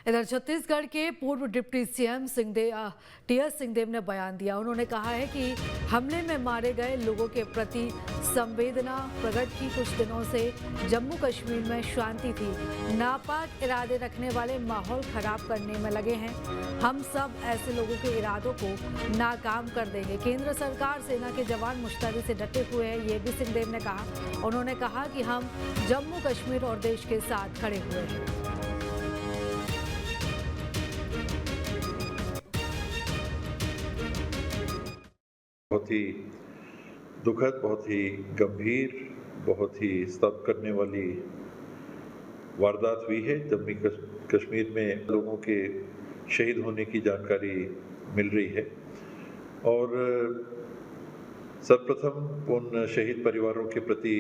इधर छत्तीसगढ़ के पूर्व डिप्टी सीएम टीएस सिंहदेव ने बयान दिया। उन्होंने कहा है कि हमले में मारे गए लोगों के प्रति संवेदना प्रकट की। कुछ दिनों से जम्मू कश्मीर में शांति थी, नापाक इरादे रखने वाले माहौल खराब करने में लगे हैं। हम सब ऐसे लोगों के इरादों को नाकाम कर देंगे। केंद्र सरकार, सेना के जवान मुस्तैदी से डटे हुए हैं, ये भी सिंहदेव ने कहा। उन्होंने कहा कि हम जम्मू कश्मीर और देश के साथ खड़े हुए हैं। बहुत ही दुखद, बहुत ही गंभीर, बहुत ही स्तब्ध करने वाली वारदात हुई है। जम्मू कश्मीर में लोगों के शहीद होने की जानकारी मिल रही है और सर्वप्रथम उन शहीद परिवारों के प्रति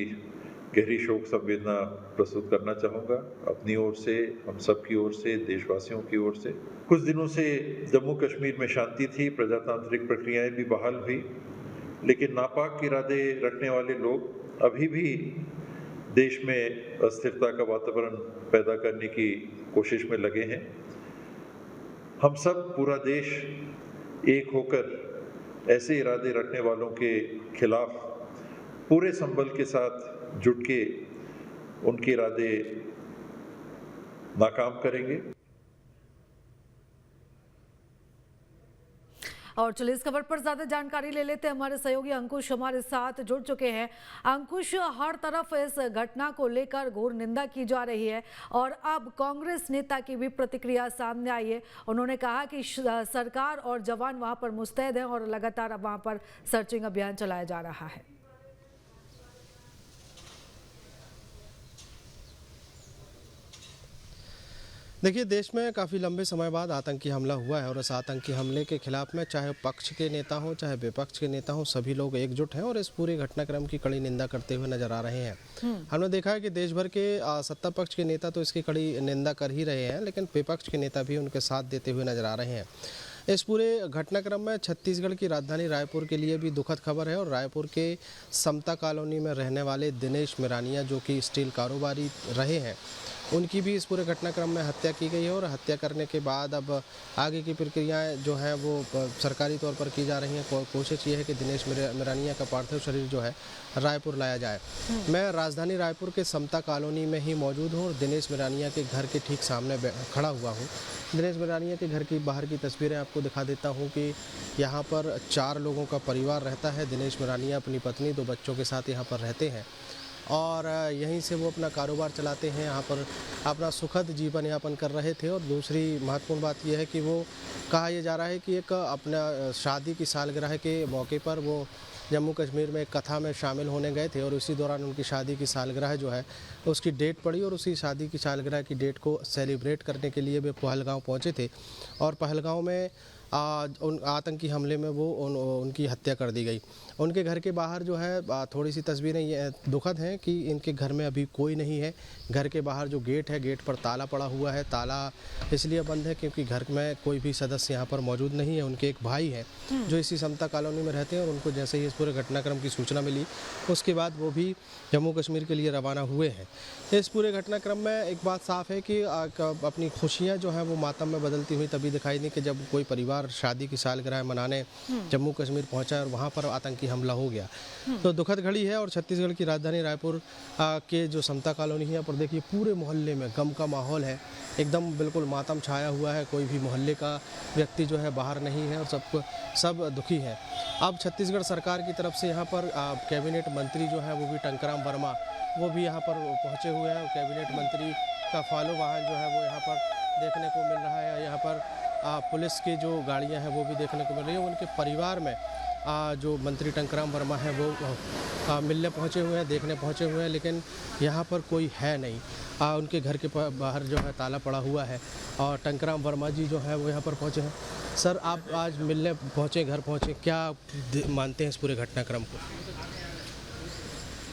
गहरी शोक संवेदना प्रस्तुत करना चाहूँगा, अपनी ओर से, हम सब की ओर से, देशवासियों की ओर से। कुछ दिनों से जम्मू कश्मीर में शांति थी, प्रजातांत्रिक प्रक्रियाएं भी बहाल हुई, लेकिन नापाक इरादे रखने वाले लोग अभी भी देश में अस्थिरता का वातावरण पैदा करने की कोशिश में लगे हैं। हम सब, पूरा देश एक होकर ऐसे इरादे रखने वालों के खिलाफ पूरे संबल के साथ जुट के उनके इरादे नाकाम करेंगे। और चलिए इस खबर पर ज्यादा जानकारी ले लेते हैं। हमारे सहयोगी अंकुश हमारे साथ जुड़ चुके हैं। अंकुश, हर तरफ इस घटना को लेकर घोर निंदा की जा रही है और अब कांग्रेस नेता की भी प्रतिक्रिया सामने आई है। उन्होंने कहा कि सरकार और जवान वहां पर मुस्तैद हैं और लगातार अब वहां पर सर्चिंग अभियान चलाया जा रहा है। देखिए, देश में काफ़ी लंबे समय बाद आतंकी हमला हुआ है और इस आतंकी हमले के खिलाफ में चाहे पक्ष के नेता हों चाहे विपक्ष के नेता हों, सभी लोग एकजुट हैं और इस पूरे घटनाक्रम की कड़ी निंदा करते हुए नजर आ रहे हैं। हमने देखा है कि देश भर के सत्ता पक्ष के नेता तो इसकी कड़ी निंदा कर ही रहे हैं, लेकिन विपक्ष के नेता भी उनके साथ देते हुए नजर आ रहे हैं। इस पूरे घटनाक्रम में छत्तीसगढ़ की राजधानी रायपुर के लिए भी दुखद खबर है और रायपुर के समता कॉलोनी में रहने वाले दिनेश मिरानिया, जो कि स्टील कारोबारी रहे हैं, उनकी भी इस पूरे घटनाक्रम में हत्या की गई है और हत्या करने के बाद अब आगे की प्रक्रियाएं जो हैं वो सरकारी तौर पर की जा रही हैं। कोशिश ये है कि दिनेश मिरानिया का पार्थिव शरीर जो है रायपुर लाया जाए। मैं राजधानी रायपुर के समता कॉलोनी में ही मौजूद हूँ और दिनेश मिरानिया के घर के ठीक सामने खड़ा हुआ हूँ। दिनेश मिरानिया के घर की बाहर की तस्वीरें आपको दिखा देता हूँ कि यहाँ पर 4 लोगों का परिवार रहता है। दिनेश मिरानिया अपनी पत्नी, 2 बच्चों के साथ यहाँ पर रहते हैं और यहीं से वो अपना कारोबार चलाते हैं, यहाँ पर अपना सुखद जीवन यापन कर रहे थे। और दूसरी महत्वपूर्ण बात यह है कि वो कहा यह जा रहा है कि एक अपना शादी की सालगिरह के मौके पर वो जम्मू कश्मीर में एक कथा में शामिल होने गए थे और उसी दौरान उनकी शादी की सालगिरह जो है उसकी डेट पड़ी और उसी शादी की सालगिरह की डेट को सेलिब्रेट करने के लिए वे पहलगांव पहुँचे थे और पहलगांव में उन आतंकी हमले में वो उनकी हत्या कर दी गई। उनके घर के बाहर जो है थोड़ी सी तस्वीरें ये दुखद हैं कि इनके घर में अभी कोई नहीं है। घर के बाहर जो गेट है, गेट पर ताला पड़ा हुआ है। ताला इसलिए बंद है क्योंकि घर में कोई भी सदस्य यहाँ पर मौजूद नहीं है। उनके एक भाई हैं जो इसी समता कॉलोनी में रहते हैं और उनको जैसे ही इस पूरे घटनाक्रम की सूचना मिली उसके बाद वो भी जम्मू कश्मीर के लिए रवाना हुए हैं। इस पूरे घटनाक्रम में एक बात साफ है कि अपनी खुशियाँ जो हैं वो मातम में बदलती हुई तभी दिखाई दी कि जब कोई परिवार शादी की सालगिरह मनाने जम्मू कश्मीर पहुंचा और वहां पर आतंकी हमला हो गया। तो दुखद घड़ी है और छत्तीसगढ़ की राजधानी रायपुर के जो समता कॉलोनी है पर देखिए पूरे मोहल्ले में गम का माहौल है, एकदम बिल्कुल मातम छाया हुआ है। कोई भी मोहल्ले का व्यक्ति जो है बाहर नहीं है और सब दुखी हैं। अब छत्तीसगढ़ सरकार की तरफ से यहाँ पर कैबिनेट मंत्री जो है वो भी टंकराम वर्मा वो भी यहाँ पर पहुँचे हुए हैं। कैबिनेट मंत्री का फॉलो वाहन जो है वो यहाँ पर देखने को मिल रहा है। यहाँ पर पुलिस की जो गाड़ियां हैं वो भी देखने को मिल रही है। उनके परिवार में जो मंत्री टंकराम वर्मा है वो मिलने पहुंचे हुए हैं, देखने पहुंचे हुए हैं, लेकिन यहाँ पर कोई है नहीं। उनके घर के बाहर जो है ताला पड़ा हुआ है और टंकराम वर्मा जी जो है वो यहाँ पर पहुंचे हैं। सर, आप आज मिलने पहुंचे, घर पहुंचे, क्या मानते हैं इस पूरे घटनाक्रम को?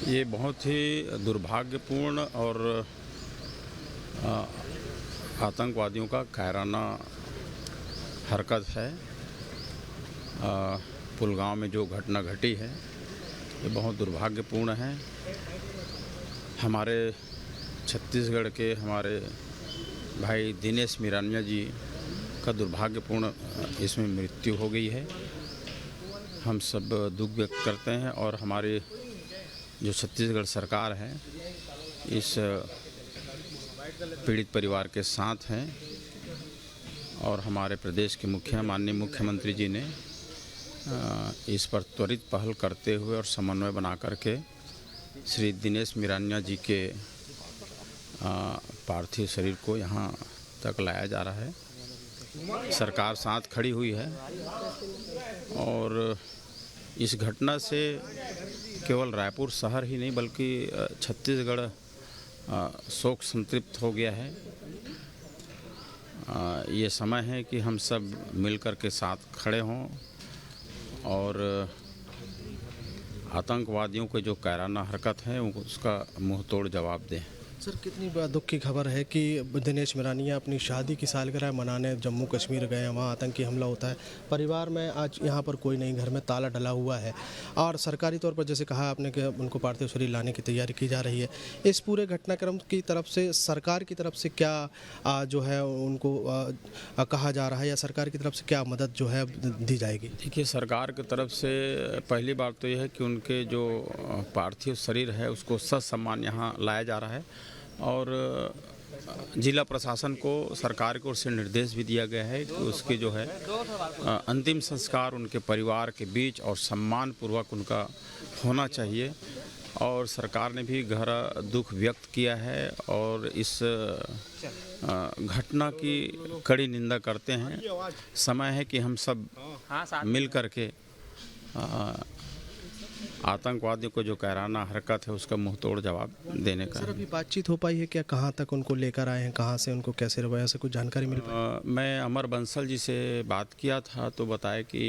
ये बहुत ही दुर्भाग्यपूर्ण और आतंकवादियों का कायराना हरकत है। पुलगांव में जो घटना घटी है ये बहुत दुर्भाग्यपूर्ण है। हमारे छत्तीसगढ़ के हमारे भाई दिनेश मिरानिया जी का दुर्भाग्यपूर्ण इसमें मृत्यु हो गई है। हम सब दुख व्यक्त करते हैं और हमारे जो छत्तीसगढ़ सरकार है इस पीड़ित परिवार के साथ हैं और हमारे प्रदेश के माननीय मुख्यमंत्री जी ने इस पर त्वरित पहल करते हुए और समन्वय बना करके श्री दिनेश मिरानिया जी के पार्थिव शरीर को यहाँ तक लाया जा रहा है। सरकार साथ खड़ी हुई है और इस घटना से केवल रायपुर शहर ही नहीं बल्कि छत्तीसगढ़ शोक संतृप्त हो गया है। ये समय है कि हम सब मिलकर के साथ खड़े हों और आतंकवादियों के जो कायराना हरकत है उसका मुंह तोड़ जवाब दें। सर, कितनी दुख की खबर है कि दिनेश मिरानिया अपनी शादी की सालगिरह मनाने जम्मू कश्मीर गए हैं, वहाँ आतंकी हमला होता है। परिवार में आज यहाँ पर कोई नहीं, घर में ताला डला हुआ है और सरकारी तौर पर जैसे कहा आपने कि उनको पार्थिव शरीर लाने की तैयारी की जा रही है। इस पूरे घटनाक्रम की तरफ से सरकार की तरफ से क्या जो है उनको कहा जा रहा है या सरकार की तरफ से क्या मदद जो है दी जाएगी? देखिए, सरकार की तरफ से पहली बात तो यह है कि उनके जो पार्थिव शरीर है उसको ससम्मान यहाँ लाया जा रहा है और जिला प्रशासन को सरकार की ओर से निर्देश भी दिया गया है कि उसके जो है अंतिम संस्कार उनके परिवार के बीच और सम्मान पूर्वक उनका होना चाहिए। और सरकार ने भी गहरा दुख व्यक्त किया है और इस घटना की कड़ी निंदा करते हैं। समय है कि हम सब मिल कर के आतंकवादियों को जो कायराना हरकत है उसका मुंह तोड़ जवाब देने का। सर, अभी बातचीत हो पाई है क्या? कहाँ तक उनको लेकर आए हैं, कहाँ से उनको कैसे रवाया से कुछ जानकारी मिल पाई? मैं अमर बंसल जी से बात किया था तो बताया कि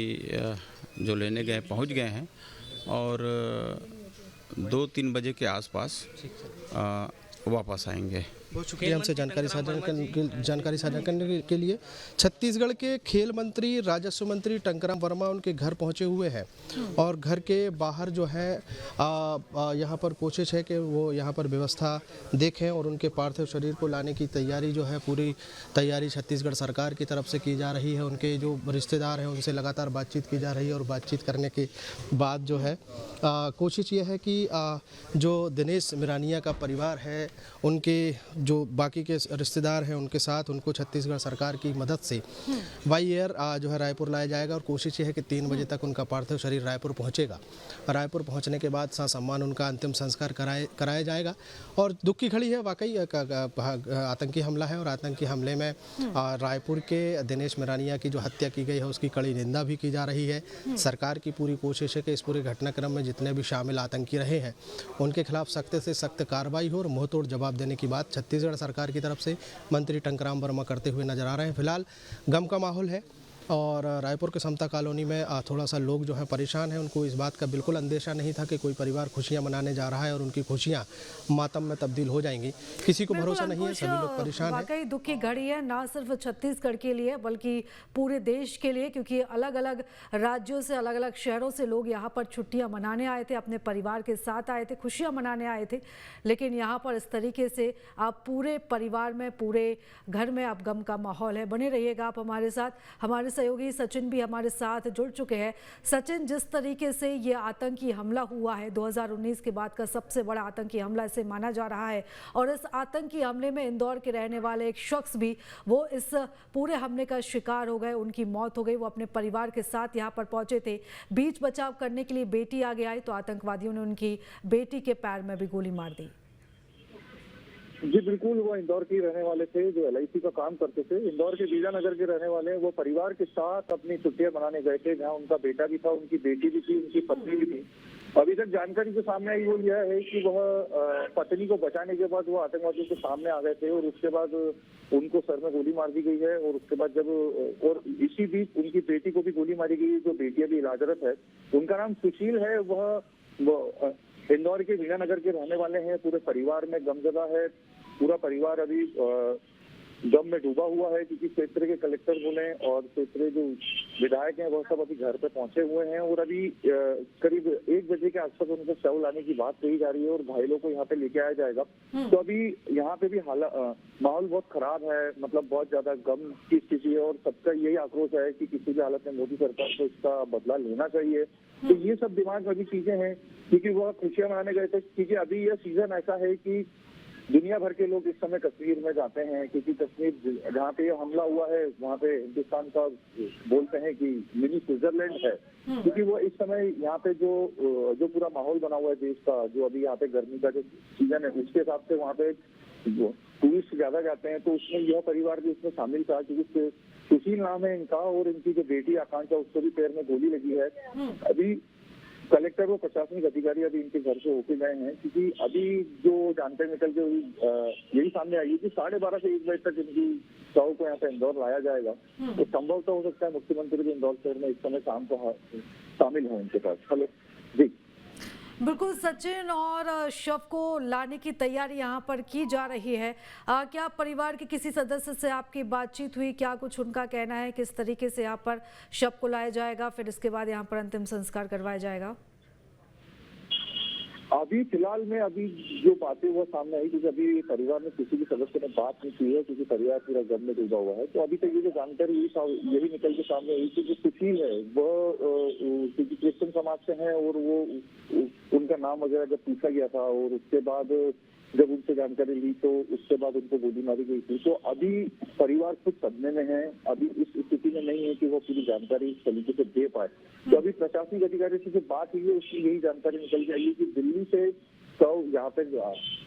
जो लेने गए पहुंच गए हैं और 2-3 बजे के आसपास वापस आएंगे। बहुत शुक्रिया हमसे जानकारी साझा करने के लिए। छत्तीसगढ़ के खेल मंत्री, राजस्व मंत्री टंकराम वर्मा उनके घर पहुंचे हुए हैं और घर के बाहर जो है यहां पर कोशिश है कि वो यहां पर व्यवस्था देखें और उनके पार्थिव शरीर को लाने की तैयारी जो है पूरी तैयारी छत्तीसगढ़ सरकार की तरफ से की जा रही है। उनके जो रिश्तेदार हैं उनसे लगातार बातचीत की जा रही है और बातचीत करने के बाद जो है कोशिश ये है कि जो दिनेश मिरानिया का परिवार है उनके जो बाकी के रिश्तेदार हैं उनके साथ उनको छत्तीसगढ़ सरकार की मदद से बाई एयर जो है रायपुर लाया जाएगा और कोशिश ये है कि 3 बजे तक उनका पार्थिव शरीर रायपुर पहुंचेगा। रायपुर पहुंचने के बाद ससम्मान उनका अंतिम संस्कार कराया जाएगा। और दुख की घड़ी है, वाकई आतंकी हमला है और आतंकी हमले में रायपुर के दिनेश मिरानिया की जो हत्या की गई है उसकी कड़ी निंदा भी की जा रही है। सरकार की पूरी कोशिश है कि इस पूरे घटनाक्रम में जितने भी शामिल आतंकी रहे हैं उनके खिलाफ सख्त से सख्त कार्रवाई हो और मुंहतोड़ जवाब देने की बात छत्तीसगढ़ सरकार की तरफ से मंत्री टंकराम वर्मा करते हुए नजर आ रहे हैं। फिलहाल गम का माहौल है और रायपुर के समता कॉलोनी में थोड़ा सा लोग जो हैं परेशान हैं। उनको इस बात का बिल्कुल अंदेशा नहीं था कि कोई परिवार खुशियां मनाने जा रहा है और उनकी खुशियां मातम में तब्दील हो जाएंगी। किसी को भरोसा नहीं है, सभी लोग परेशान हैं। वाकई दुख की घड़ी है, ना सिर्फ छत्तीसगढ़ के लिए बल्कि पूरे देश के लिए, क्योंकि अलग अलग राज्यों से, अलग अलग शहरों से लोग यहाँ पर छुट्टियाँ मनाने आए थे, अपने परिवार के साथ आए थे, खुशियाँ मनाने आए थे। लेकिन यहाँ पर इस तरीके से आप पूरे परिवार में, पूरे घर में आप गम का माहौल है। बने रहिएगा आप हमारे साथ। हमारे सहयोगी सचिन भी हमारे साथ जुड़ चुके हैं। सचिन, जिस तरीके से ये आतंकी हमला हुआ है 2019 के बाद का सबसे बड़ा आतंकी हमला इसे माना जा रहा है और इस आतंकी हमले में इंदौर के रहने वाले एक शख्स भी वो इस पूरे हमले का शिकार हो गए, उनकी मौत हो गई। वो अपने परिवार के साथ यहाँ पर पहुंचे थे, बीच बचाव करने के लिए बेटी आगे आई तो आतंकवादियों ने उनकी बेटी के पैर में भी गोली मार दी। जी बिल्कुल, वो इंदौर के रहने वाले थे जो LIC का काम करते थे। इंदौर के बीजानगर के रहने वाले हैं। वो परिवार के साथ अपनी छुट्टियां मनाने गए थे, जहां उनका बेटा भी था, उनकी बेटी भी थी, उनकी पत्नी भी थी। अभी तक जानकारी जो सामने आई वो यह है कि वह पत्नी को बचाने के बाद वो आतंकवादियों के सामने आ गए थे और उसके बाद उनको सर में गोली मार दी गई है। और उसके बाद जब और इसी बीच उनकी बेटी को भी गोली मारी गई है, जो बेटी अभी इलाजरत है। उनका नाम सुशील है। वह इंदौर के वीरानगर के रहने वाले हैं। पूरे परिवार में गमजदा है। पूरा परिवार अभी गम में डूबा हुआ है, क्योंकि क्षेत्र के कलेक्टर बोले और क्षेत्र जो विधायक हैं वह सब अभी घर पे पहुंचे हुए हैं और अभी करीब 1 बजे के आसपास उनको शव लाने की बात कही जा रही है और घायलों को यहाँ पे लेके आया जाएगा। तो अभी यहाँ पे भी माहौल बहुत खराब है, मतलब बहुत ज्यादा गम की स्थिति है और सबका यही आक्रोश है कि किसी भी हालत में मोदी सरकार को इसका बदला लेना चाहिए। तो ये सब दिमाग में अभी चीजें हैं, क्योंकि वह खुशियां मनाने गए थे, क्योंकि अभी यह सीजन ऐसा है कि दुनिया भर के लोग इस समय कश्मीर में जाते हैं, क्योंकि कश्मीर जहाँ पे हमला हुआ है वहाँ पे हिंदुस्तान का बोलते हैं कि मिनी स्विट्जरलैंड है, क्योंकि वो इस समय यहाँ पे जो पूरा माहौल बना हुआ है देश का, जो अभी यहाँ पे गर्मी का जो सीजन है उसके हिसाब से वहाँ पे टूरिस्ट ज्यादा जाते हैं। तो उसमें यह परिवार भी उसमें शामिल था, क्योंकि सुशील नाम है इनका और इनकी जो बेटी आकांक्षा उसको भी पैर में गोली लगी है। अभी कलेक्टर और प्रशासनिक अधिकारी अभी इनके घर से होके गए हैं, क्योंकि अभी जो जानकारी निकल के यही सामने आई है कि 12:30 से 1 बजे तक इनकी शव को यहाँ पे इंदौर लाया जाएगा। तो संभव तो हो सकता है मुख्यमंत्री भी इंदौर शहर में इस समय शाम को शामिल हो उनके पास। हेलो जी, बिल्कुल सचिन, और शव को लाने की तैयारी यहाँ पर की जा रही है। क्या परिवार के किसी सदस्य से आपकी बातचीत हुई? क्या कुछ उनका कहना है किस तरीके से यहाँ पर शव को लाया जाएगा, फिर इसके बाद यहाँ पर अंतिम संस्कार करवाया जाएगा? अभी फिलहाल में अभी जो बातें वो सामने आई, क्योंकि अभी परिवार में किसी भी सदस्य ने बात नहीं की है, क्योंकि परिवार पूरा गम में डूबा हुआ है। तो अभी तक ये जो जानकारी यही निकल के सामने आई कि जो सुशील है वह क्योंकि क्रिश्चियन समाज से है और वो उनका नाम वगैरह जब पूछा गया था और उसके बाद जब उनसे जानकारी ली तो उसके बाद उनको गोली मारी गई थी। तो अभी परिवार खुद सदमे में है, अभी इस स्थिति में नहीं है कि वो पूरी जानकारी इस तरीके से दे पाए। तो अभी प्रशासनिक अधिकारी से जो बात हुई है उसकी यही जानकारी निकल के आई है कि दिल्ली से शव यहाँ पे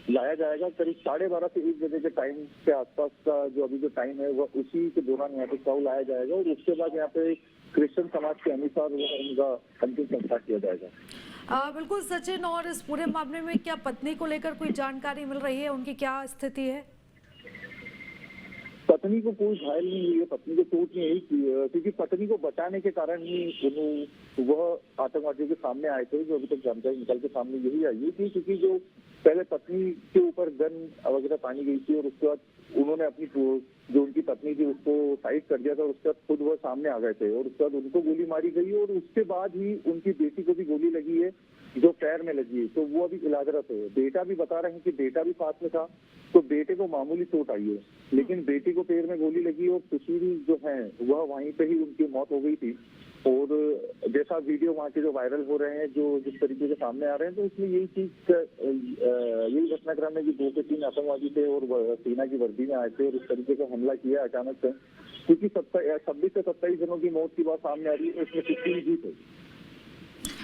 लाया जाएगा। करीब 12:30 से 1 बजे के टाइम के आसपास का जो अभी जो टाइम है वह उसी के दौरान यहाँ पे शव लाया जाएगा और उसके बाद यहाँ पे क्रिश्चियन समाज के अनुसार उनका अंतिम संस्कार किया जाएगा। बिल्कुल सचिन, और इस पूरे मामले में क्या पत्नी को लेकर कोई जानकारी मिल रही है? उनकी क्या स्थिति है? पत्नी को कोई घायल नहीं हुई है, पत्नी को चोट नहीं आई, क्योंकि पत्नी को बचाने के कारण ही वह आतंकवादियों के सामने आए थे। जो अभी तक जानकारी निकल के सामने यही आई है कि क्योंकि जो पहले पत्नी के ऊपर गन वगैरह तानी गई थी और उसके बाद उन्होंने अपनी जो उनकी पत्नी थी उसको साइड कर दिया था और उसके बाद खुद वह सामने आ गए थे और उसके बाद उनको गोली मारी गई और उसके बाद ही उनकी बेटी को भी गोली लगी है जो पैर में लगी है। तो वो अभी इलाजरत है। बेटा भी बता रहे हैं कि बेटा भी साथ में था, तो बेटे को मामूली चोट आई है, लेकिन बेटी को पैर में गोली लगी और सुशील जो है वह वहीं पे ही उनकी मौत हो गई थी। और जैसा वीडियो वहाँ के जो वायरल हो रहे हैं, जो जिस तरीके से सामने आ रहे हैं, तो उसमें यही चीज यही घटनाक्रम है कि 2 से 3 आतंकवादी थे और सेना की वर्दी में आए थे और इस तरीके से हमला किया अचानक से। क्योंकि 26 से 27 जनों की मौत की बात सामने आ रही है, इसमें कितनी जीत है।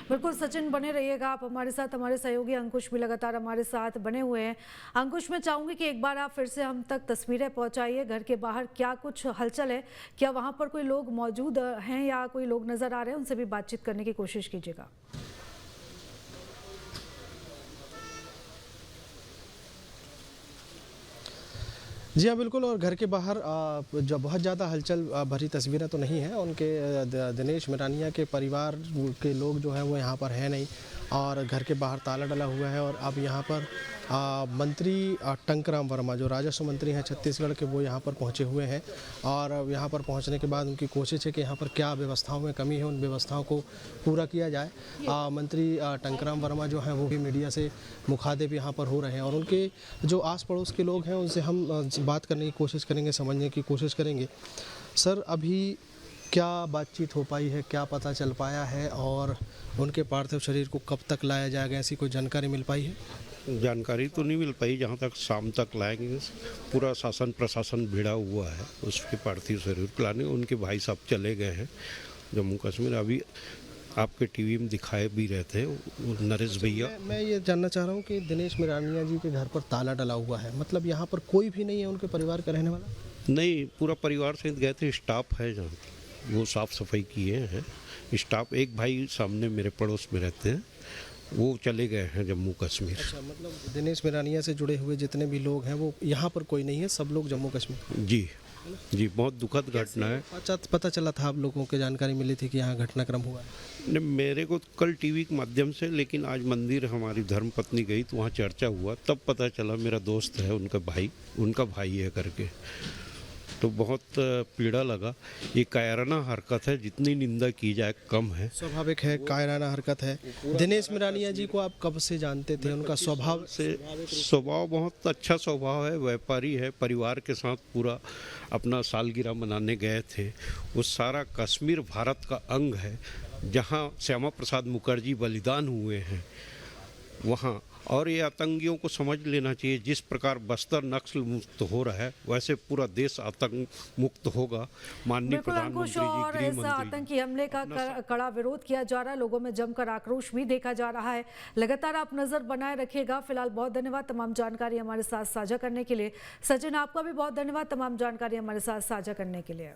बिल्कुल सचिन, बने रहिएगा आप हमारे साथ। हमारे सहयोगी अंकुश भी लगातार हमारे साथ बने हुए हैं। अंकुश, मैं चाहूंगी कि एक बार आप फिर से हम तक तस्वीरें पहुंचाइए। घर के बाहर क्या कुछ हलचल है, क्या वहां पर कोई लोग मौजूद हैं या कोई लोग नजर आ रहे हैं? उनसे भी बातचीत करने की कोशिश कीजिएगा। जी हाँ, बिल्कुल। और घर के बाहर जो बहुत ज़्यादा हलचल भरी तस्वीरें तो नहीं हैं। उनके दिनेश मिरानिया के परिवार के लोग जो हैं वो यहाँ पर है नहीं और घर के बाहर ताला डला हुआ है। और अब यहाँ पर मंत्री टंकराम वर्मा जो राजस्व मंत्री हैं छत्तीसगढ़ के, वो यहाँ पर पहुँचे हुए हैं और यहाँ पर पहुँचने के बाद उनकी कोशिश है कि यहाँ पर क्या व्यवस्थाओं में कमी है उन व्यवस्थाओं को पूरा किया जाए। मंत्री टंकराम वर्मा जो हैं वो भी मीडिया से मुखातिब यहाँ पर हो रहे हैं और उनके जो आस पड़ोस के लोग हैं उनसे हम बात करने की कोशिश करेंगे, समझने की कोशिश करेंगे। सर, अभी क्या बातचीत हो पाई है, क्या पता चल पाया है और उनके पार्थिव शरीर को कब तक लाया जाएगा, ऐसी कोई जानकारी मिल पाई है? जानकारी तो नहीं मिल पाई। जहाँ तक शाम तक लाएंगे, पूरा शासन प्रशासन भिड़ा हुआ है उसके पार्थिव शरीर को लाने। उनके भाई साहब चले गए हैं जम्मू कश्मीर। अभी आपके टीवी में दिखाए भी रहते हैं नरेश भैया। मैं ये जानना चाह रहा हूँ कि दिनेश मिरानिया जी के घर पर ताला डला हुआ है, मतलब यहाँ पर कोई भी नहीं है उनके परिवार का रहने वाला? नहीं, पूरा परिवार सहित गए थे। स्टाफ है जहाँ, वो साफ सफाई किए हैं स्टाफ। एक भाई सामने मेरे पड़ोस में रहते हैं, वो चले गए हैं जम्मू कश्मीर। अच्छा, मतलब दिनेश मिरानिया से जुड़े हुए जितने भी लोग हैं वो यहाँ पर कोई नहीं है, सब लोग जम्मू कश्मीर? जी जी, बहुत दुखद घटना है। पता चला था आप लोगों को जानकारी मिली थी कि यहाँ घटनाक्रम हुआ है? मेरे को कल टीवी के माध्यम से, लेकिन आज मंदिर हमारी धर्मपत्नी गई तो वहाँ चर्चा हुआ, तब पता चला। मेरा दोस्त है, उनका भाई है करके। तो बहुत पीड़ा लगा। ये कायराना हरकत है, जितनी निंदा की जाए कम है। स्वाभाविक है, कायराना हरकत है। दिनेश मिरानिया जी को आप कब से जानते थे? उनका स्वभाव बहुत अच्छा स्वभाव है, व्यापारी है, परिवार के साथ पूरा अपना सालगिरह मनाने गए थे। वो सारा कश्मीर भारत का अंग है, जहाँ श्यामा प्रसाद मुखर्जी बलिदान हुए हैं वहाँ। और ये आतंकियों को समझ लेना चाहिए, जिस प्रकार बस्तर नक्सल मुक्त हो रहा है वैसे पूरा देश आतंक मुक्त होगा। माननीय प्रधानमंत्री जी, और गृह इस मंत्री आतंकी हमले का कड़ा विरोध किया जा रहा है, लोगों में जमकर आक्रोश भी देखा जा रहा है। लगातार आप नजर बनाए रखिएगा। फिलहाल बहुत धन्यवाद तमाम जानकारी हमारे साथ साझा करने के लिए। सचिन, आपका भी बहुत धन्यवाद तमाम जानकारी हमारे साथ साझा करने के लिए।